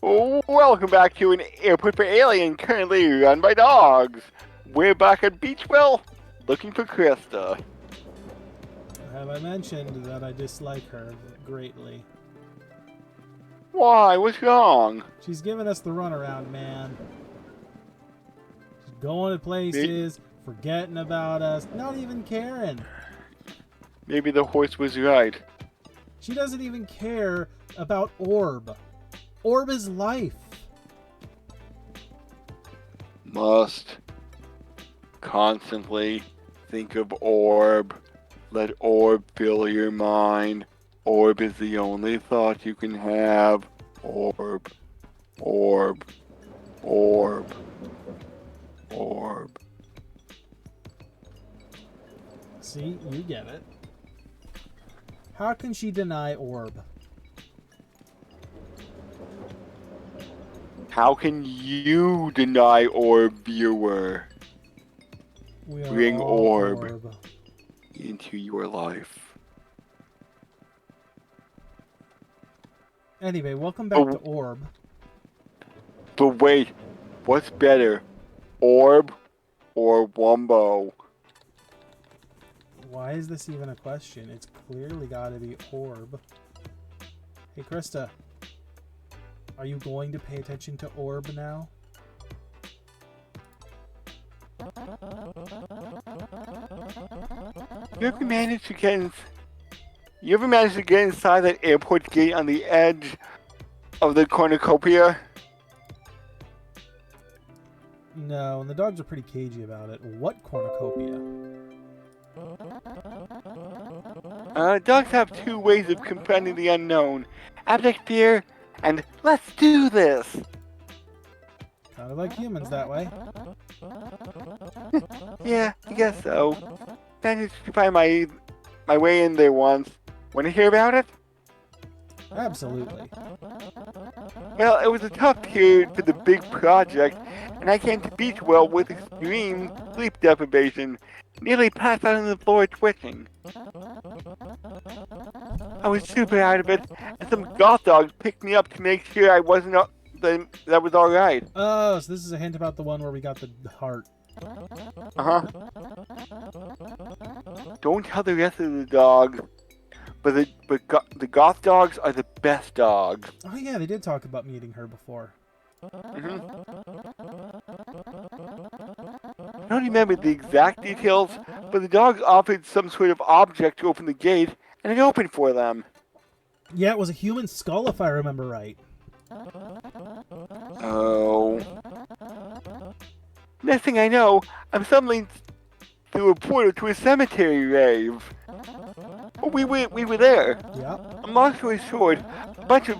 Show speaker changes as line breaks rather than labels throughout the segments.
Welcome back to an airport for alien currently run by dogs. We're back at Beachville looking for Krista.
Have I mentioned that I dislike her greatly?
Why? What's wrong?
She's giving us the runaround, man. She's going to places, forgetting about us, not even caring.
Maybe the horse was right.
She doesn't even care about Orb. Orb is life.
Must constantly think of Orb. Let Orb fill your mind. Orb is the only thought you can have. Orb. Orb. Orb. Orb.
See, you get it. How can she deny Orb?
How can you deny Orb, viewer? Bring Orb into your life.
Anyway, welcome back to Orb.
But wait, what's better? Orb or Wumbo?
Why is this even a question? It's clearly got to be Orb. Hey, Krista. Are you going to pay attention to Orb now?
You ever managed to get inside that airport gate on the edge of the cornucopia?
No, and the dogs are pretty cagey about it. What cornucopia?
Dogs have two ways of confronting the unknown. Abject fear and let's do this.
Kind of like humans that way.
Yeah, I guess so. Managed to find my way in there once. Want to hear about it?
Absolutely.
Well, it was a tough period for the big project, and I came to Beachwell with extreme sleep deprivation, nearly passed out on the floor twitching. I was super out of it, and some goth dogs picked me up to make sure I wasn't that was alright.
Oh, so this is a hint about the one where we got the heart.
Uh-huh. Don't tell the rest of the dogs, but the goth dogs are the best dogs.
Oh yeah, they did talk about meeting her before.
I don't remember the exact details, but the dogs offered some sort of object to open the gate, and it opened for them.
Yeah, it was a human skull if I remember right.
Oh. Next thing I know, I'm suddenly through a portal to a cemetery rave. Oh, we were there.
Yeah.
Long story short, a bunch of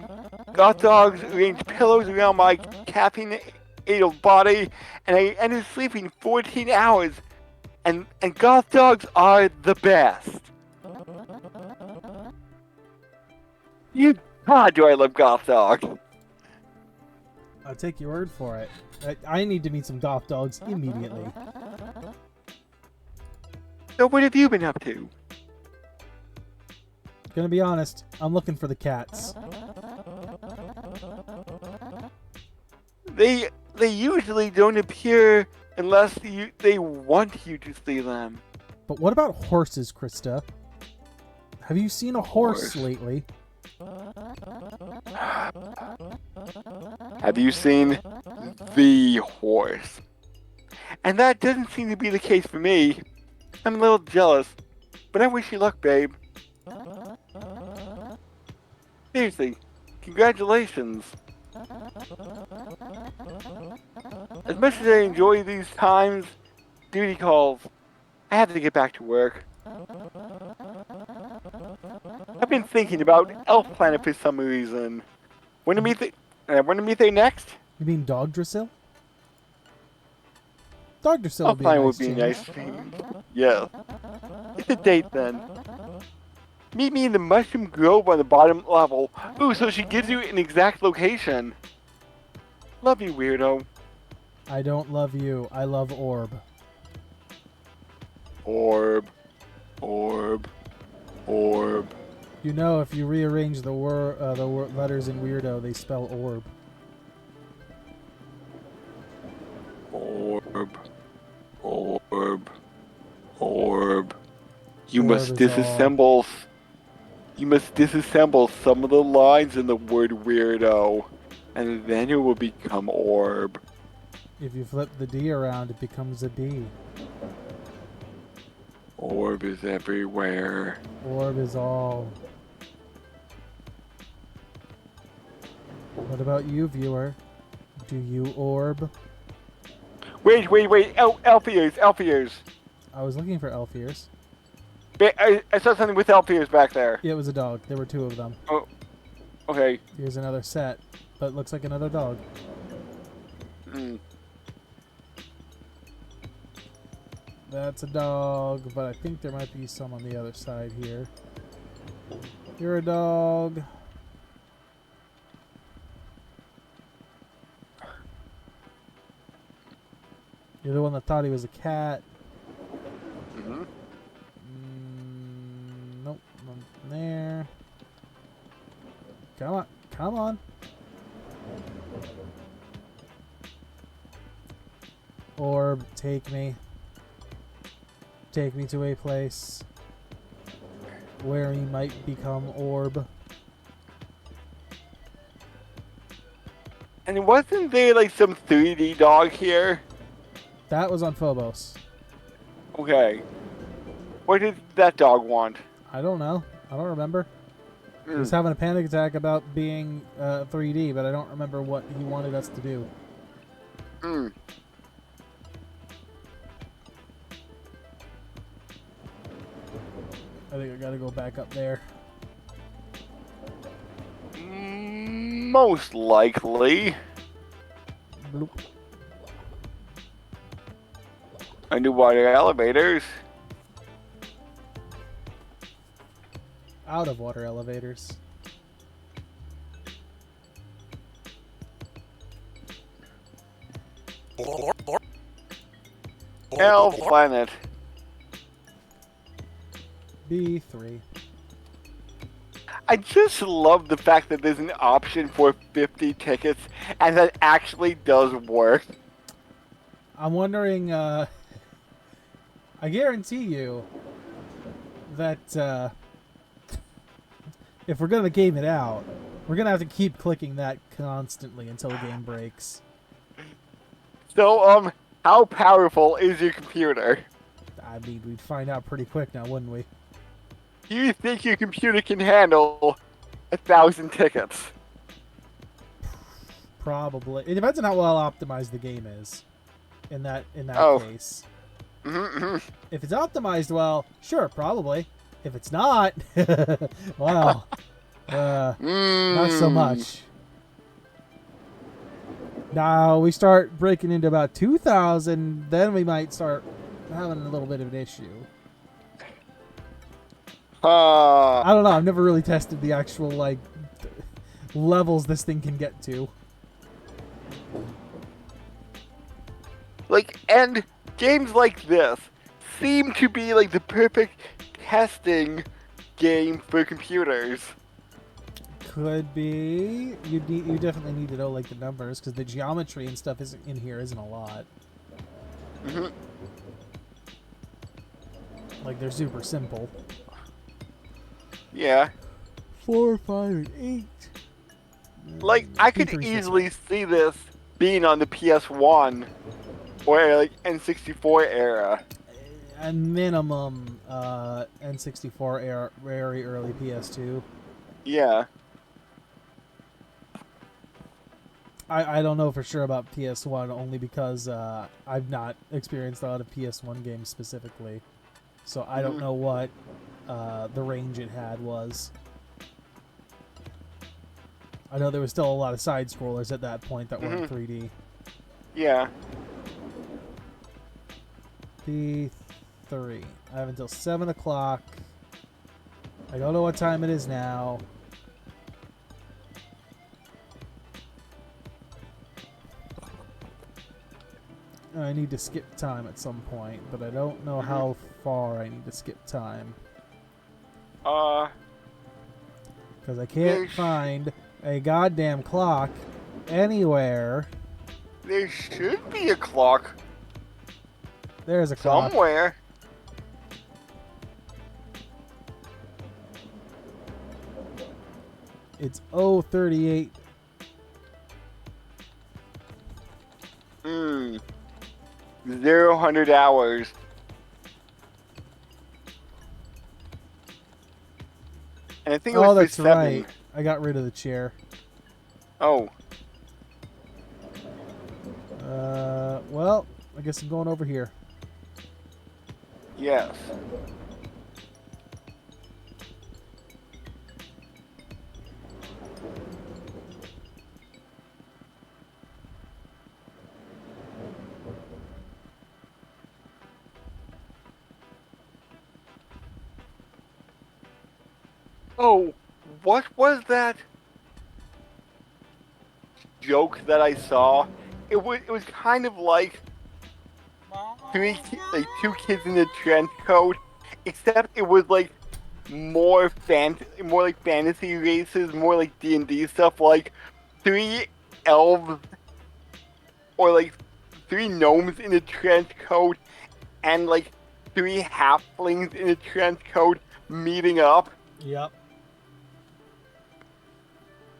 goth dogs arranged pillows around my caffeine-addled body, and I ended up sleeping 14 hours. And goth dogs are the best. God, do I love goth dogs.
I'll take your word for it. I need to meet some goth dogs immediately.
So what have you been up to?
Gonna be honest, I'm looking for the cats.
They usually don't appear unless they want you to see them.
But what about horses, Krista? Have you seen a horse lately?
Have you seen the horse? And that doesn't seem to be the case for me. I'm a little jealous, but I wish you luck, babe. Seriously, congratulations. As much as I enjoy these times, duty calls, I have to get back to work. I've been thinking about Elf Planet for some reason. Want to meet there next?
You mean Dogdrasil? Dogdrasil
Elf
would be
Planet
a
would be a nice
change.
change. Yeah. It's a date then. Meet me in the Mushroom Grove on the bottom level. Ooh, so she gives you an exact location. Love you, weirdo.
I don't love you. I love Orb.
Orb. Orb. Orb.
You know, if you rearrange the letters in Weirdo, they spell Orb.
orb, orb. You
Orb
must
is all.
disassemble. You must disassemble some of the lines in the word weirdo, and then it will become orb.
If you flip the D around, it becomes a D.
Orb is everywhere.
Orb is all. What about you, viewer? Do you orb?
Wait. Elf ears, elf ears.
I was looking for elf ears.
I saw something with elf ears back there.
Yeah, it was a dog. There were 2 of them.
Oh, okay.
Here's another set, but it looks like another dog.
Mm.
That's a dog, but I think there might be some on the other side here. You're a dog. You're the one that thought he was a cat.
Mm-hmm.
Nope, nothing there. Come on, come on. Orb, take me. Take me to a place where he might become orb.
And wasn't there like some 3D dog here?
That was on Phobos.
Okay. What did that dog want?
I don't know. I don't remember. He was
Mm.
having a panic attack about being 3D, but I don't remember what he wanted us to do.
Mm.
I think I gotta go back up there.
Most likely.
Bloop.
Underwater elevators.
Out of water elevators.
Elf planet.
B3.
I just love the fact that there's an option for 50 tickets, and that actually does work.
I'm wondering, I guarantee you that if we're gonna game it out, we're gonna have to keep clicking that constantly until the game breaks.
So, how powerful is your computer?
I mean, we'd find out pretty quick now, wouldn't we?
Do you think your computer can handle 1,000 tickets?
Probably. It depends on how well optimized the game is. In that
Oh.
case,
Mm-hmm.
if it's optimized well, sure, probably. If it's not, well, not so much. Now we start breaking into about 2,000, then we might start having a little bit of an issue. I don't know. I've never really tested the actual like levels this thing can get to.
Like, and games like this seem to be like the perfect testing game for computers.
Could be. You definitely need to know like the numbers because the geometry and stuff isn't in here isn't a lot.
Mm-hmm.
Like they're super simple.
Yeah.
4, 5, and 8.
Like, I could
2, 3, 6,
easily see this being on the PS1 or like N64 era.
A minimum N64 era, very early PS2.
Yeah.
I don't know for sure about PS1 only because I've not experienced a lot of PS1 games specifically. So I don't know what the range it had was. I know there was still a lot of side scrollers at that point that weren't 3D.
Yeah.
D3. I have until 7 o'clock. I don't know what time it is now. I need to skip time at some point, but I don't know how far I need to skip time. Because I can't find a goddamn clock anywhere.
There should be a clock.
There's a clock.
Somewhere.
It's 0:38.
100 hours. And I think it was
Oh, that's
7.
right. I got rid of the chair.
Oh.
Well, I guess I'm going over here.
Yes. Oh, what was that joke that I saw? It was kind of like two kids in a trench coat, except it was like more like fantasy races, more like D&D stuff, like 3 elves or like 3 gnomes in a trench coat and like 3 halflings in a trench coat meeting up.
Yep.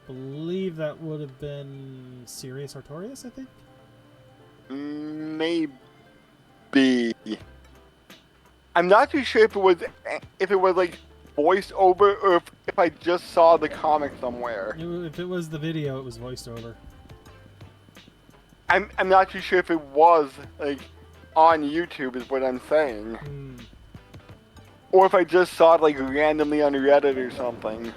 Believe that would have been Sirius Artorias, I think.
Maybe. I'm not too sure if it was like voiced over or if I just saw the comic somewhere.
If it was the video, it was voiced over.
I'm not too sure if it was like on YouTube is what I'm saying. Or if I just saw it like randomly on Reddit or something.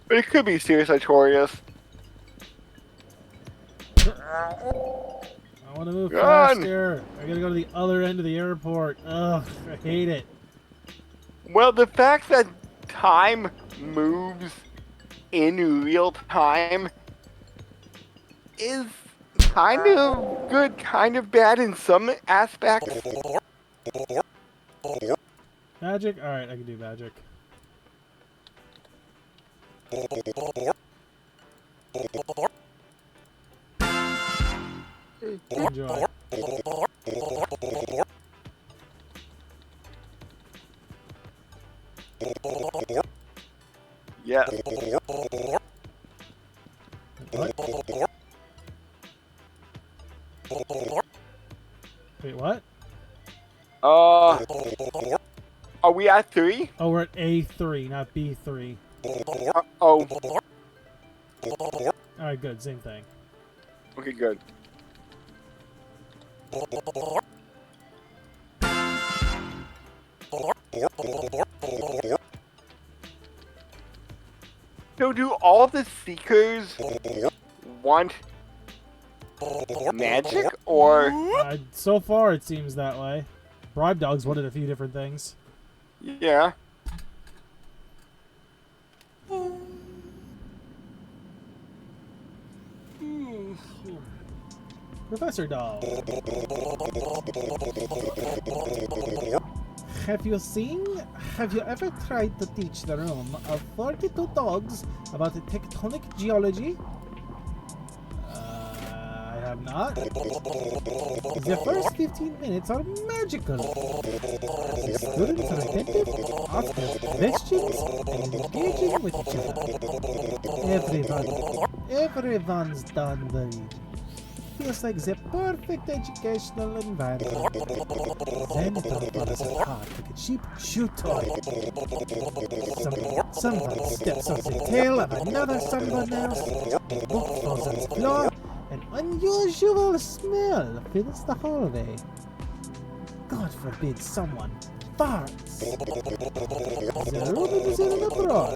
But it could be Sirius Artorias.
I want to move faster. I gotta go to the other end of the airport. Ugh, I hate it.
Well, the fact that time moves in real time is kind of good, kind of bad in some aspects.
Magic? Alright, I can do magic. Enjoy.
Yeah.
Wait, what?
Are we at 3?
Oh, we're at A3, not B3.
Oh.
Alright, good. Same thing.
Okay, good. So do all the Seekers want magic, or?
So far, it seems that way. Bribe Dogs wanted a few different things.
Yeah.
Professor Dog. Have you ever tried to teach the room of 42 dogs about tectonic geology? I have not. The first 15 minutes are magical. The students are attentive, asking questions, and engaging with each other. Everyone's done the reading. Feels like the perfect educational environment. Then it all falls apart like a cheap shoe toy. Someone steps on the tail of another someone else. A book falls on the floor. An unusual smell fills the hallway. God forbid someone farts. The room is in an uproar.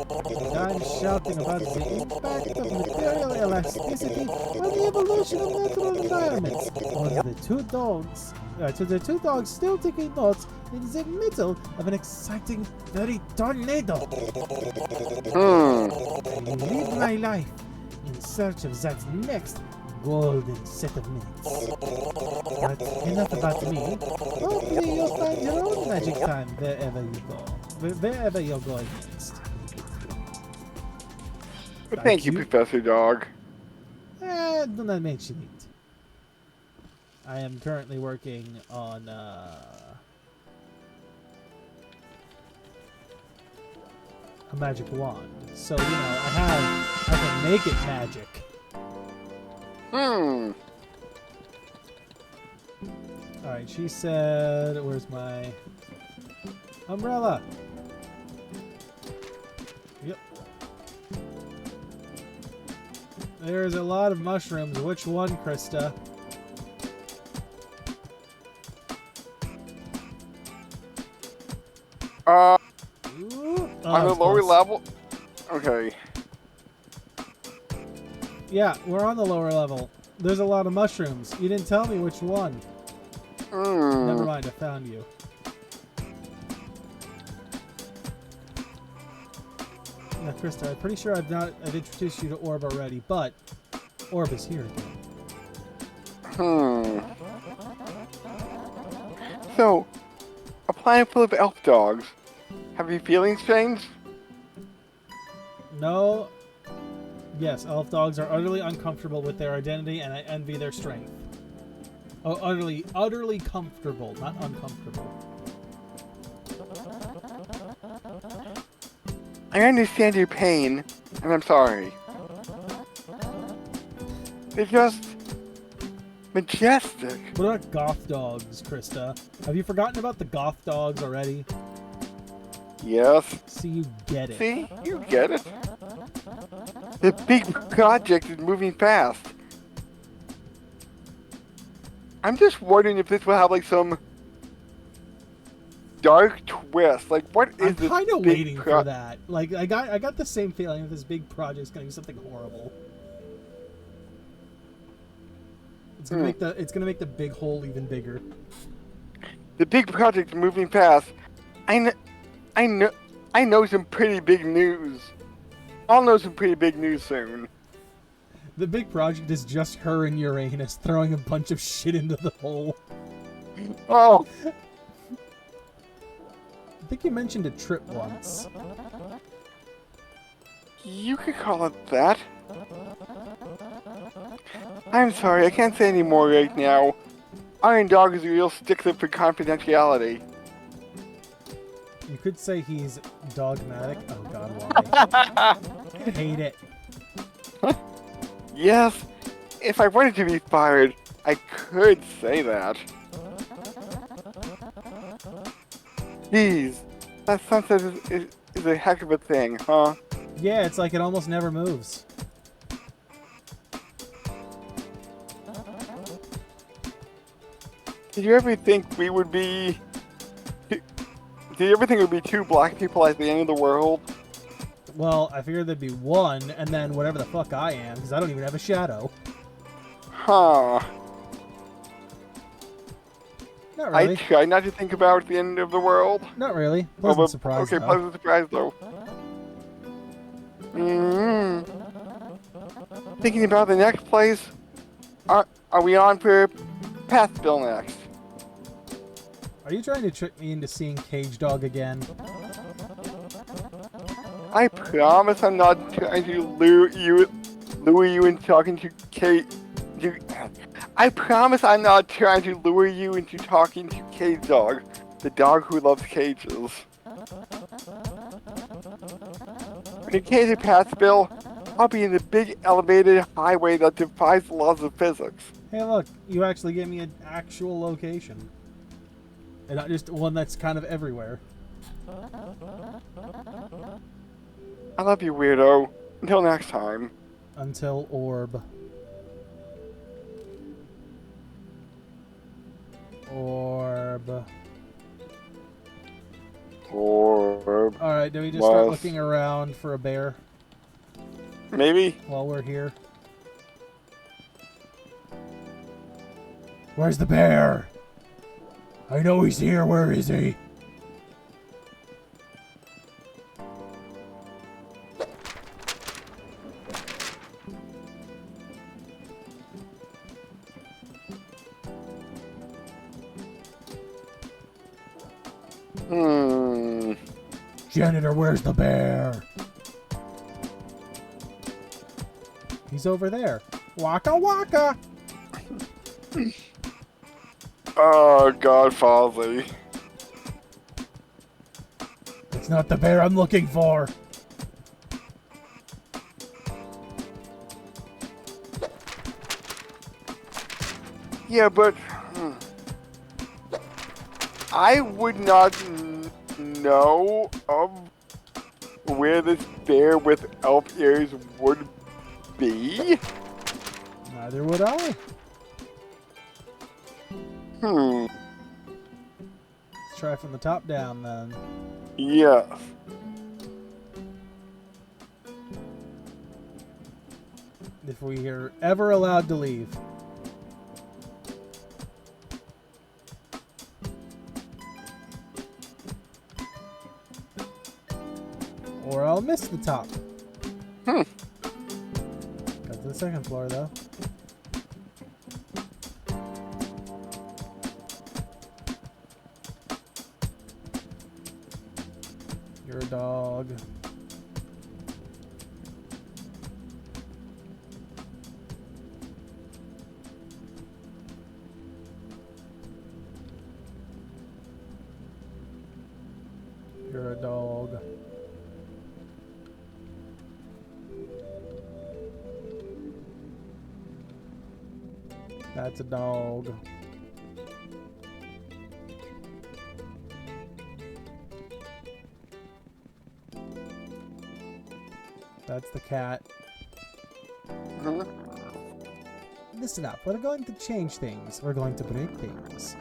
I'm shouting about the impact of material elasticity on the evolution of natural environments. To the two dogs still taking notes in the middle of an exciting, very tornado. I live my life in search of that next golden set of minutes. But enough about me. Hopefully you'll find your own magic time wherever you go. Wherever you're going next.
Thank you, Professor Dog.
Then that makes you neat. I am currently working on a magic wand. So, you know, I can make it magic. Alright, she said, where's my umbrella? Yep. There's a lot of mushrooms. Which one, Krista? Ooh. Oh,
on the lower
close.
level. Okay.
Yeah, we're on the lower level. There's a lot of mushrooms. You didn't tell me which one. Never mind, I found you. Now, Krista, I'm pretty sure I've introduced you to Orb already, but Orb is here again.
So, a planet full of elf dogs. Have your feelings changed?
No. Yes, elf dogs are utterly uncomfortable with their identity, and I envy their strength. Oh, utterly comfortable, not uncomfortable.
I understand your pain, and I'm sorry. They're just majestic.
What about goth dogs, Krista? Have you forgotten about the goth dogs already?
Yes.
See, you get it.
See? You get it. The big project is moving fast. I'm just wondering if this will have like some dark twist. Like, what is this?
I'm kind of
big
waiting for that. Like, I got the same feeling that this big project's gonna be something horrible. It's gonna make the big hole even bigger.
The big project is moving fast. I know some pretty big news. I'll know some pretty big news soon.
The big project is just her and Uranus throwing a bunch of shit into the hole.
Oh.
I think you mentioned a trip once.
You could call it that. I'm sorry, I can't say any more right now. Iron Dog is a real stickler for confidentiality.
You could say he's dogmatic. Oh god, why? I hate it.
Yes, if I wanted to be fired, I could say that. Jeez, that sunset is a heck of a thing, huh?
Yeah, it's like it almost never moves.
Did you ever think we would be... Did you ever think it would be two black people at the end of the world?
Well, I figured there'd be one, and then whatever the fuck I am, because I don't even have a shadow.
Huh.
Not really.
I try not to think about the end of the world.
Not really. Pleasant surprise,
Okay,
though.
pleasant surprise, though. Thinking about the next place. Are we on for Pathville next?
Are you trying to trick me into seeing Cage Dog again?
I promise I'm not trying to lure you into talking to Kate. I promise I'm not trying to lure you into talking to Cage Dog, the dog who loves cages. When you came to Pathville, I'll be in the big elevated highway that defies the laws of physics.
Hey, look, you actually gave me an actual location. And not just one that's kind of everywhere.
I love you, weirdo. Until next time.
Until Orb. Orb. Alright, do we just start looking around for a bear?
Maybe.
While we're here. Where's the bear? I know he's here. Where is he? Janitor, where's the bear? He's over there. Waka waka!
Oh, God, Fozzie.
It's not the bear I'm looking for!
Yeah, but I would not know of where this bear with elf ears would be.
Neither would I.
Let's
try from the top down then.
Yes.
If we are ever allowed to leave. Or I'll miss the top. Go to the second floor though. You're a dog. You're a dog. That's a dog. That's the cat. Listen up, we're going to change things. We're going to break things.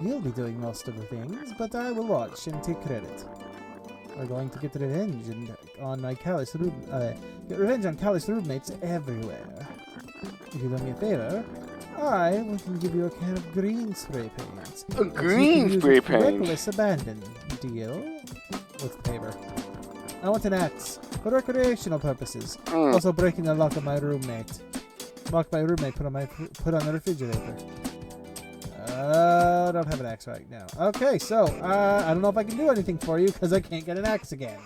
You'll be doing most of the things, but I will watch and take credit. We're going to get revenge on my callous get revenge on callous roommates everywhere. If you do me a favor, I can give you a can of green spray paint.
A green spray paint?
Reckless abandon. Deal? With the paper. I want an axe for recreational purposes. Also breaking the lock of my roommate. Lock my roommate put on the refrigerator. I don't have an axe right now. Okay, so I don't know if I can do anything for you because I can't get an axe again.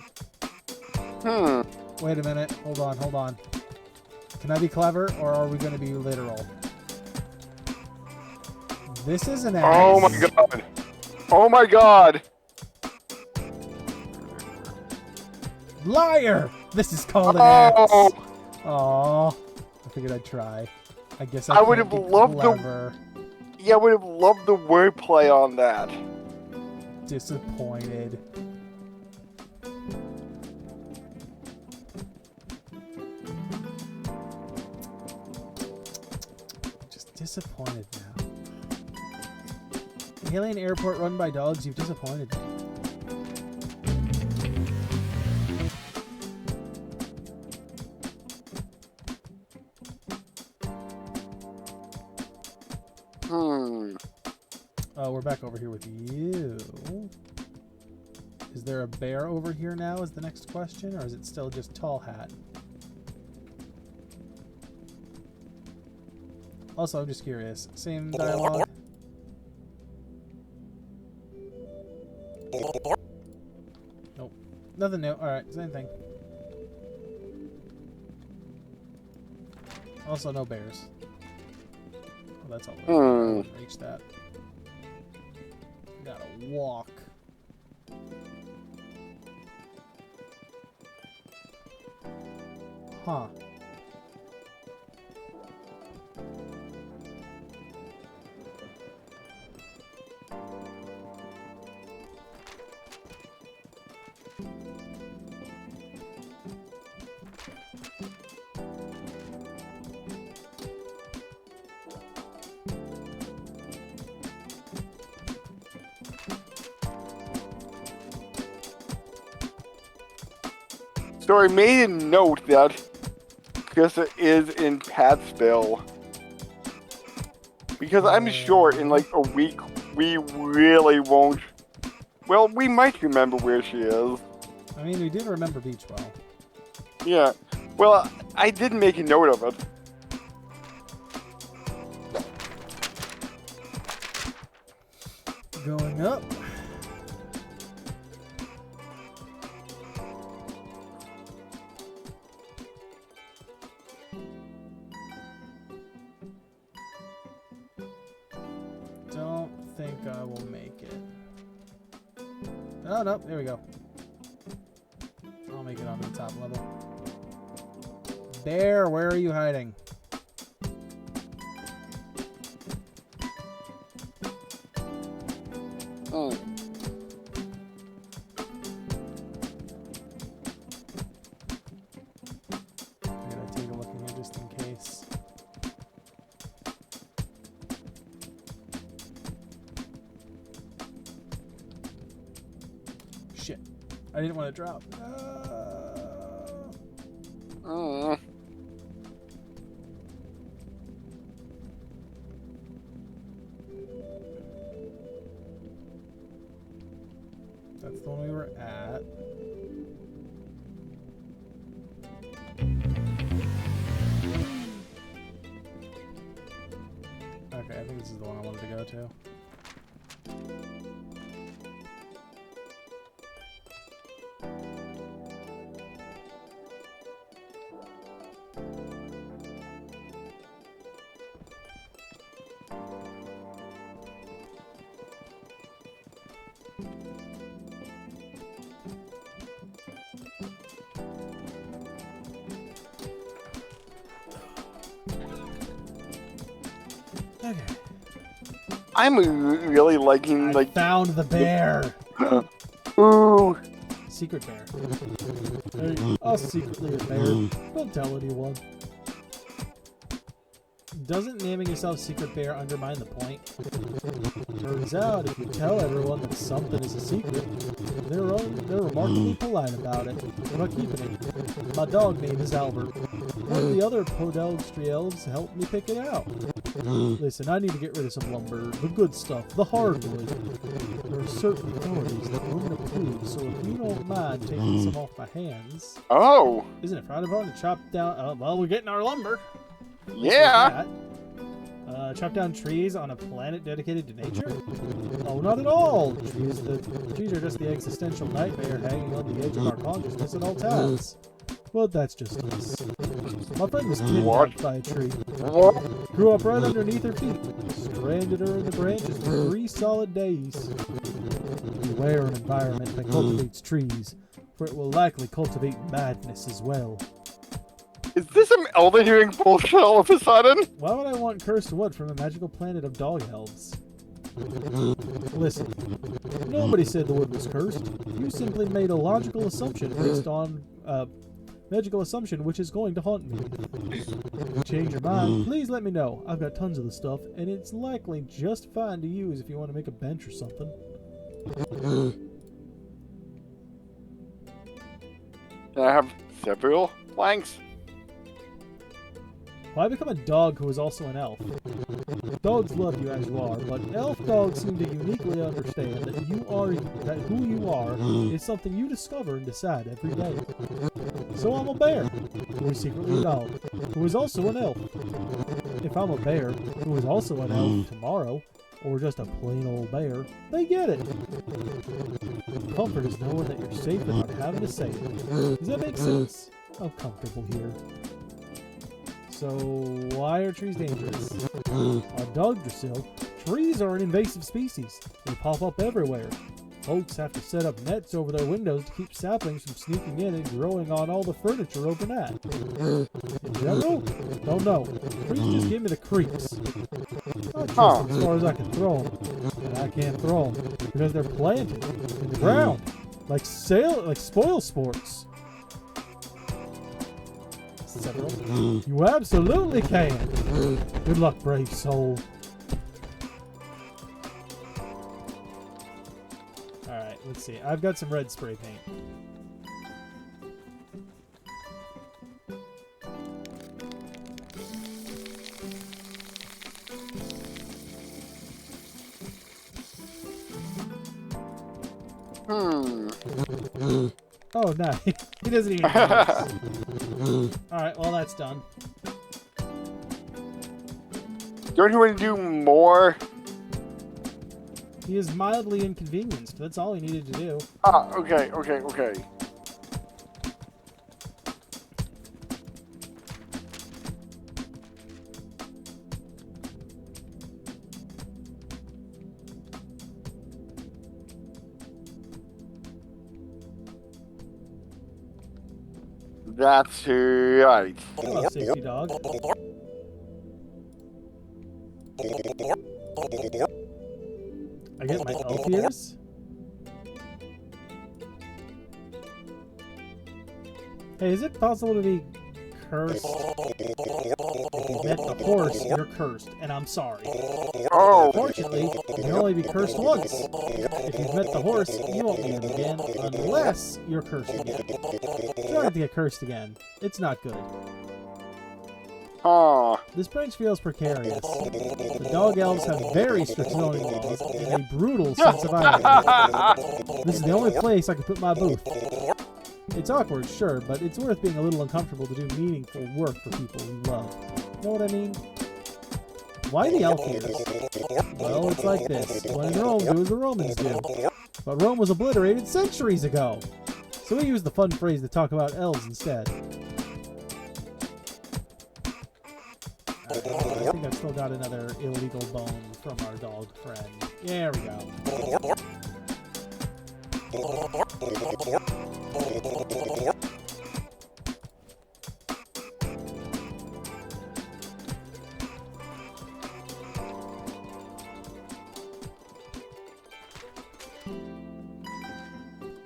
Wait a minute. Hold on. Can I be clever or are we going to be literal? This is an axe.
Oh my god. Oh my god.
Liar! This is called an axe. Aww. I figured I'd try. I guess I would have loved clever.
Yeah, I would have loved the wordplay on that.
Disappointed. Just disappointed now. Alien airport run by dogs, you've disappointed me. Oh, we're back over here with you. Is there a bear over here now is the next question, or is it still just Tall Hat? Also, I'm just curious. Same dialogue? Nope. Nothing new. Alright, same thing. Also, no bears. Oh, that's all. I wouldn't reach that. Gotta walk. Huh.
So I made a note that Krista is in Pat'sville. Because I'm sure in like a week we really won't. Well, we might remember where she is.
I mean, we did remember Beachwell.
Yeah. Well, I did make a note of it.
Going up. think I will make it. Oh, no. There we go. I'll make it onto the top level. Bear, where are you hiding?
Oh.
I gotta take a look in here just in case. Shit. I didn't want to drop. That's the one we were at. Okay, I think this is the one I wanted to go to. Okay.
I'm really liking
I found the bear.
Ooh.
Secret bear. Secretly a bear. Don't tell anyone. Doesn't naming yourself Secret Bear undermine the point? Turns out, if you tell everyone that something is a secret, they're remarkably polite about it. About keeping it. My dog name is Albert. One of the other Podalstri elves helped me pick it out. Listen, I need to get rid of some lumber. The good stuff. The hardwood. There are certain authorities that wouldn't approve, so if you don't mind taking some off my hands...
Oh.
Isn't it frowned upon to chop down... well, we're getting our lumber.
Yeah.
Chop down trees on a planet dedicated to nature? Oh, not at all. Trees are just the existential nightmare hanging on the edge of our consciousness at all times. But that's just us. My friend was kidnapped by a tree. Grew up right underneath her feet. Stranded her in the branches for 3 solid days. Beware an environment that cultivates trees, for it will likely cultivate madness as well.
Is this some Elden Ring bullshit all of a sudden?
Why would I want cursed wood from a magical planet of dog elves? Listen, nobody said the wood was cursed. You simply made a logical assumption based on magical assumption which is going to haunt me. If you change your mind, please let me know. I've got tons of the stuff, and it's likely just fine to use if you want to make a bench or something.
Can I have several planks?
Why become a dog who is also an elf? Dogs love you as you are, but elf dogs seem to uniquely understand that who you are is something you discover and decide every day. So I'm a bear, who is secretly a dog, who is also an elf. If I'm a bear, who is also an elf tomorrow, or just a plain old bear, they get it. Comfort is knowing that you're safe without having to say it. Does that make sense? I'm comfortable here. So, why are trees dangerous? Dogdrasil, trees are an invasive species. They pop up everywhere. Folks have to set up nets over their windows to keep saplings from sneaking in and growing on all the furniture overnight. In general, don't know. Trees just give me the creeps. I trust them as far as I can throw them. And I can't throw them because they're planted in the ground, like spoil sports. Several. You absolutely can. Good luck, brave soul. Alright, let's see. I've got some red spray paint. Oh, no. He doesn't even notice. Alright, well, that's done.
Don't you want to do more?
He is mildly inconvenienced. That's all he needed to do.
Okay. That's right.
Hello, safety dog. I get my elf ears? Hey, is it possible to be cursed? If you met the horse, you're cursed, and I'm sorry.
Oh,
Fortunately, you can only be cursed once. If you've met the horse, you won't meet him again, unless you're cursed again. You don't have to get cursed again. It's not good. This branch feels precarious. The dog elves have very strict zoning laws and a brutal sense of irony. This is the only place I could put my booth. It's awkward, sure, but it's worth being a little uncomfortable to do meaningful work for people we love. Know what I mean? Why the elf ears? Well, it's like this. When in Rome, do as the Romans do. But Rome was obliterated centuries ago. So we use the fun phrase to talk about elves instead. I think I've still got another illegal bone from our dog friend. There we go.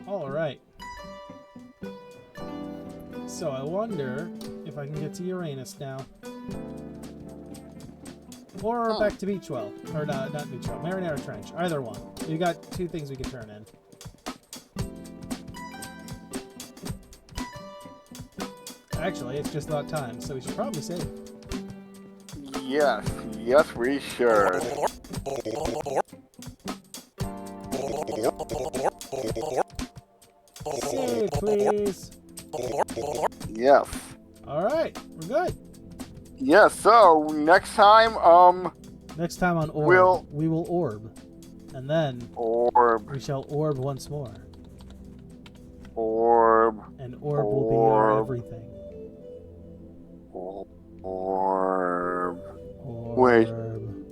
All right. So I wonder if I can get to Uranus now. Or back to Beachwell. Or not Beachwell. Marinara Trench. Either one. We got two things we can turn in. Actually, it's just about time, so we should probably save.
yes, yes, we should.
Save, please.
Yes.
Alright, we're good.
Yes, so next time,
Next time on Orb, we will orb. And then
orb,
we shall orb once more.
orb,
And orb will be our everything.
orb.
Orb.
Wait,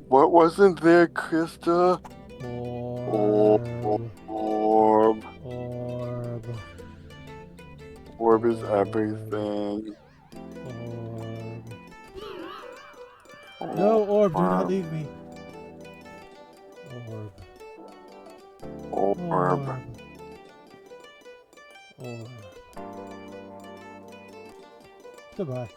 what wasn't there, Krista?
Orb.
Orb.
Orb.
Orb is everything.
Orb. No, Orb, do not leave me. Orb.
Orb.
Orb. Goodbye.